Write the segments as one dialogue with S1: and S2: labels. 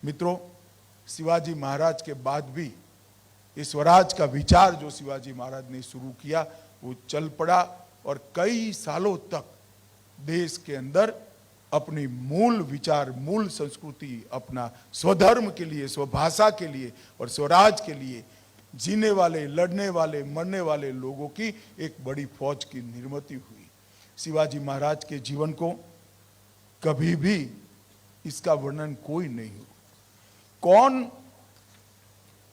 S1: मित्रों, शिवाजी महाराज के बाद भी ये स्वराज का विचार जो शिवाजी महाराज ने शुरू किया वो चल पड़ा और कई सालों तक देश के अंदर अपनी मूल विचार, मूल संस्कृति, अपना स्वधर्म के लिए, स्वभाषा के लिए और स्वराज के लिए जीने वाले, लड़ने वाले, मरने वाले लोगों की एक बड़ी फौज की निर्मित हुई। शिवाजी महाराज के जीवन को कभी भी इसका वर्णन कोई नहीं हो। कौन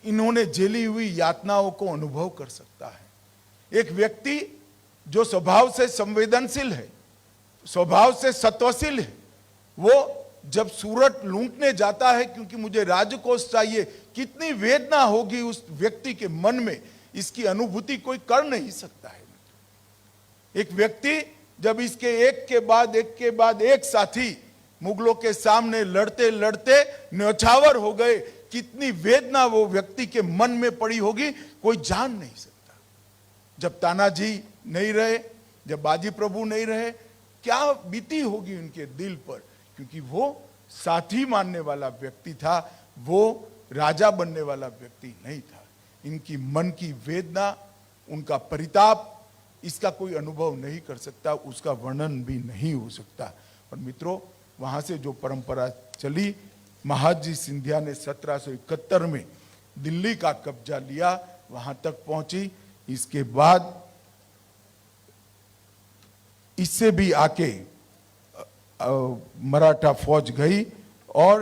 S1: इन्होंने झेली हुई यातनाओं को अनुभव कर सकता है। एक व्यक्ति जो स्वभाव से संवेदनशील है, स्वभाव से सत्वशील है, वो जब सूरत लूटने जाता है क्योंकि मुझे राजकोष चाहिए, कितनी वेदना होगी उस व्यक्ति के मन में, इसकी अनुभूति कोई कर नहीं सकता है। एक व्यक्ति जब इसके एक के बाद एक साथी मुगलों के सामने लड़ते लड़ते न्यौछावर हो गए, कितनी वेदना वो व्यक्ति के मन में पड़ी होगी कोई जान नहीं सकता। जब तानाजी नहीं रहे, जब बाजी प्रभु नहीं रहे, क्या बीती होगी उनके दिल पर, क्योंकि वो साथी मानने वाला व्यक्ति था, वो राजा बनने वाला व्यक्ति नहीं था। इनकी मन की वेदना, उनका परिताप, इसका कोई अनुभव नहीं कर सकता, उसका वर्णन भी नहीं हो सकता। और मित्रों, वहां से जो परंपरा चली, महादजी सिंधिया ने 1771 में दिल्ली का कब्जा लिया, वहां तक पहुंची। इसके बाद इससे भी आके मराठा फौज गई और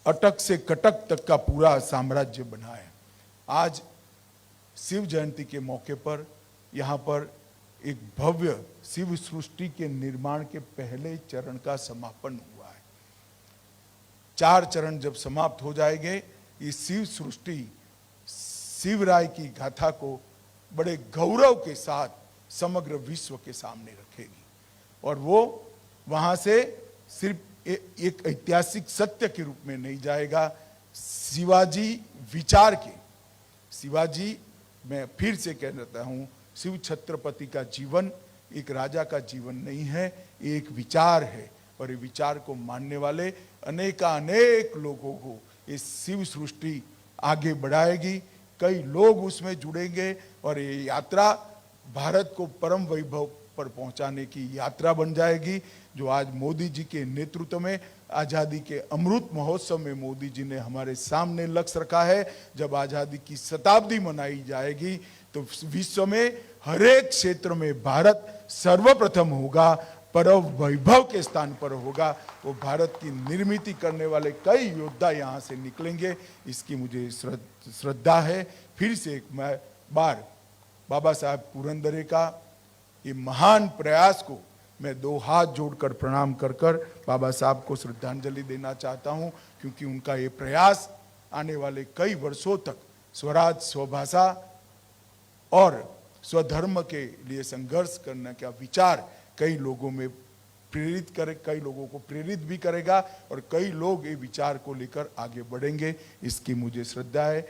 S1: अटक से कटक तक का पूरा साम्राज्य बनाया। आज शिव जयंती के मौके पर यहाँ पर एक भव्य शिव सृष्टि के निर्माण के पहले चरण का समापन हुआ है। 4 चरण जब समाप्त हो जाएंगे, ये शिव सृष्टि शिवराय की गाथा को बड़े गौरव के साथ समग्र विश्व के सामने रखेगी और वो वहां से सिर्फ एक ऐतिहासिक सत्य के रूप में नहीं जाएगा, शिवाजी विचार के, शिवाजी, मैं फिर से कह देता हूं, शिव छत्रपति का जीवन एक राजा का जीवन नहीं है, एक विचार है और ये विचार को मानने वाले अनेक लोगों को इस शिव सृष्टि आगे बढ़ाएगी। कई लोग उसमें जुड़ेंगे और ये यात्रा भारत को परम वैभव पर पहुंचाने की यात्रा बन जाएगी, जो आज मोदी जी के नेतृत्व में आज़ादी के अमृत महोत्सव में मोदी जी ने हमारे सामने लक्ष्य रखा है। जब आज़ादी की शताब्दी मनाई जाएगी तो विश्व में हर एक क्षेत्र में भारत सर्वप्रथम होगा, परम वैभव के स्थान पर होगा। वो भारत की निर्मित करने वाले कई योद्धा यहाँ से निकलेंगे, इसकी मुझे श्रद्धा है। फिर से एक बार बाबा साहब पुरंदरे का ये महान प्रयास को मैं 2 हाथ जोड़कर प्रणाम कर बाबा साहब को श्रद्धांजलि देना चाहता हूँ, क्योंकि उनका ये प्रयास आने वाले कई वर्षों तक स्वराज, स्वभाषा और स्वधर्म के लिए संघर्ष करने का विचार कई लोगों में प्रेरित करे, कई लोगों को प्रेरित भी करेगा और कई लोग ये विचार को लेकर आगे बढ़ेंगे, इसकी मुझे श्रद्धा है।